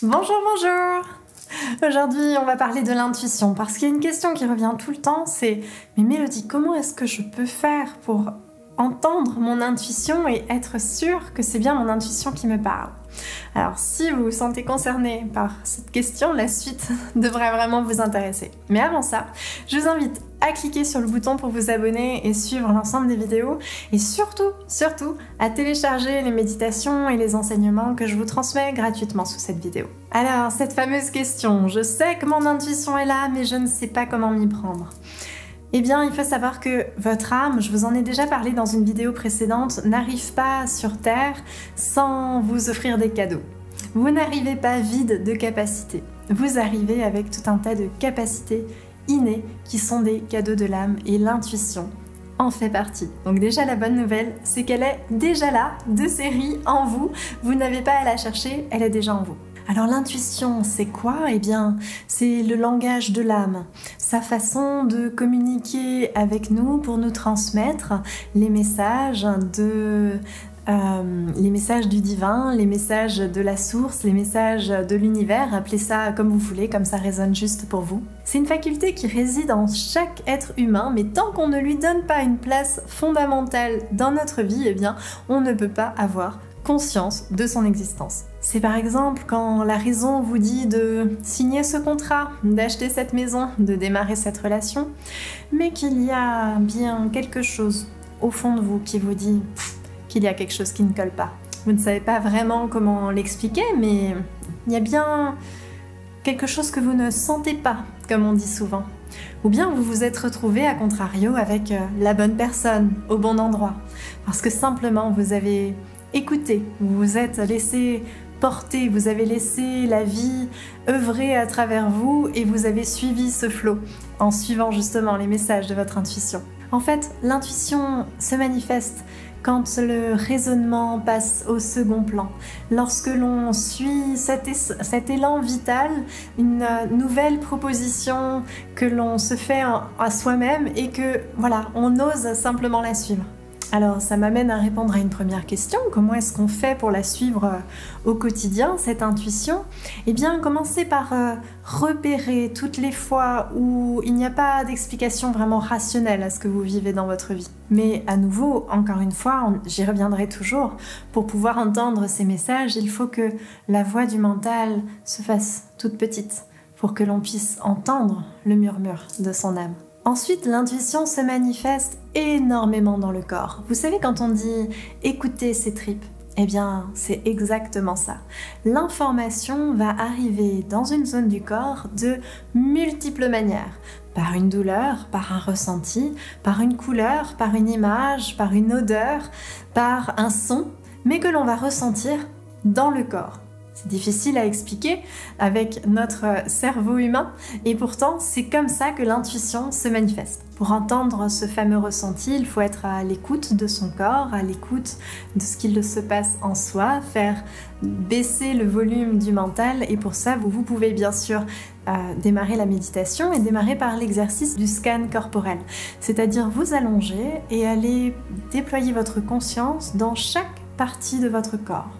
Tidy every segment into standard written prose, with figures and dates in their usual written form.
Bonjour, bonjour! Aujourd'hui, on va parler de l'intuition parce qu'il y a une question qui revient tout le temps, c'est « Mais Mélodie, comment est-ce que je peux faire pour entendre mon intuition et être sûre que c'est bien mon intuition qui me parle ?» Alors, si vous vous sentez concerné par cette question, la suite devrait vraiment vous intéresser. Mais avant ça, je vous invite à cliquer sur le bouton pour vous abonner et suivre l'ensemble des vidéos et surtout à télécharger les méditations et les enseignements que je vous transmets gratuitement sous cette vidéo. Alors, cette fameuse question, je sais que mon intuition est là, mais je ne sais pas comment m'y prendre. Eh bien, il faut savoir que votre âme, je vous en ai déjà parlé dans une vidéo précédente, n'arrive pas sur Terre sans vous offrir des cadeaux. Vous n'arrivez pas vide de capacités. Vous arrivez avec tout un tas de capacités innées qui sont des cadeaux de l'âme et l'intuition en fait partie. Donc déjà la bonne nouvelle, c'est qu'elle est déjà là, de série, en vous. Vous n'avez pas à la chercher, elle est déjà en vous. Alors l'intuition, c'est quoi? Eh bien, c'est le langage de l'âme, sa façon de communiquer avec nous pour nous transmettre les messages du divin, les messages de la source, les messages de l'univers, appelez ça comme vous voulez, comme ça résonne juste pour vous. C'est une faculté qui réside en chaque être humain, mais tant qu'on ne lui donne pas une place fondamentale dans notre vie, eh bien, on ne peut pas avoir conscience de son existence. C'est par exemple quand la raison vous dit de signer ce contrat, d'acheter cette maison, de démarrer cette relation, mais qu'il y a bien quelque chose au fond de vous qui vous dit qu'il y a quelque chose qui ne colle pas. Vous ne savez pas vraiment comment l'expliquer, mais il y a bien quelque chose que vous ne sentez pas, comme on dit souvent. Ou bien vous vous êtes retrouvé à contrario avec la bonne personne, au bon endroit, parce que simplement vous avez écouté, vous vous êtes laissé porter, vous avez laissé la vie œuvrer à travers vous et vous avez suivi ce flot en suivant justement les messages de votre intuition. En fait, l'intuition se manifeste quand le raisonnement passe au second plan, lorsque l'on suit cet élan vital, une nouvelle proposition que l'on se fait à soi-même et que voilà, on ose simplement la suivre. Alors ça m'amène à répondre à une première question, comment est-ce qu'on fait pour la suivre au quotidien, cette intuition? Eh bien, commencez par repérer toutes les fois où il n'y a pas d'explication vraiment rationnelle à ce que vous vivez dans votre vie. Mais à nouveau, encore une fois, j'y reviendrai toujours, pour pouvoir entendre ces messages, il faut que la voix du mental se fasse toute petite, pour que l'on puisse entendre le murmure de son âme. Ensuite, l'intuition se manifeste énormément dans le corps. Vous savez, quand on dit « écouter ses tripes », eh bien, c'est exactement ça. L'information va arriver dans une zone du corps de multiples manières. Par une douleur, par un ressenti, par une couleur, par une image, par une odeur, par un son, mais que l'on va ressentir dans le corps. C'est difficile à expliquer avec notre cerveau humain et pourtant c'est comme ça que l'intuition se manifeste. Pour entendre ce fameux ressenti, il faut être à l'écoute de son corps, à l'écoute de ce qu'il se passe en soi, faire baisser le volume du mental et pour ça vous pouvez bien sûr démarrer la méditation et démarrer par l'exercice du scan corporel. C'est-à-dire vous allonger et aller déployer votre conscience dans chaque partie de votre corps,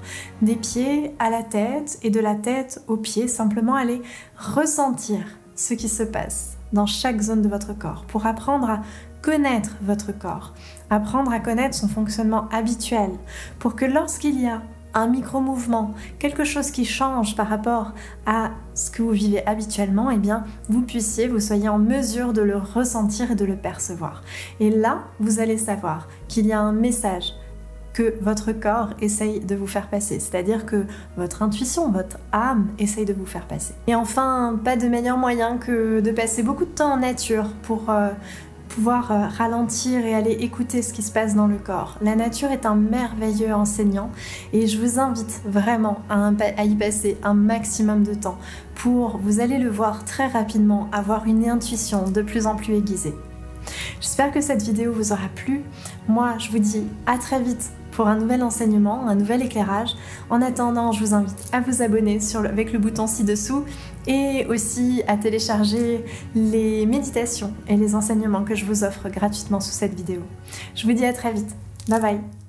des pieds à la tête et de la tête aux pieds, simplement aller ressentir ce qui se passe dans chaque zone de votre corps pour apprendre à connaître votre corps, apprendre à connaître son fonctionnement habituel pour que lorsqu'il y a un micro-mouvement, quelque chose qui change par rapport à ce que vous vivez habituellement, eh bien, vous soyez en mesure de le ressentir et de le percevoir. Et là, vous allez savoir qu'il y a un message que votre corps essaye de vous faire passer, c'est-à-dire que votre intuition, votre âme essaye de vous faire passer. Et enfin, pas de meilleur moyen que de passer beaucoup de temps en nature pour pouvoir ralentir et aller écouter ce qui se passe dans le corps. La nature est un merveilleux enseignant et je vous invite vraiment à y passer un maximum de temps pour, vous allez le voir très rapidement, avoir une intuition de plus en plus aiguisée. J'espère que cette vidéo vous aura plu. Moi, je vous dis à très vite pour un nouvel enseignement, un nouvel éclairage. En attendant, je vous invite à vous abonner avec le bouton ci-dessous et aussi à télécharger les méditations et les enseignements que je vous offre gratuitement sous cette vidéo. Je vous dis à très vite. Bye bye.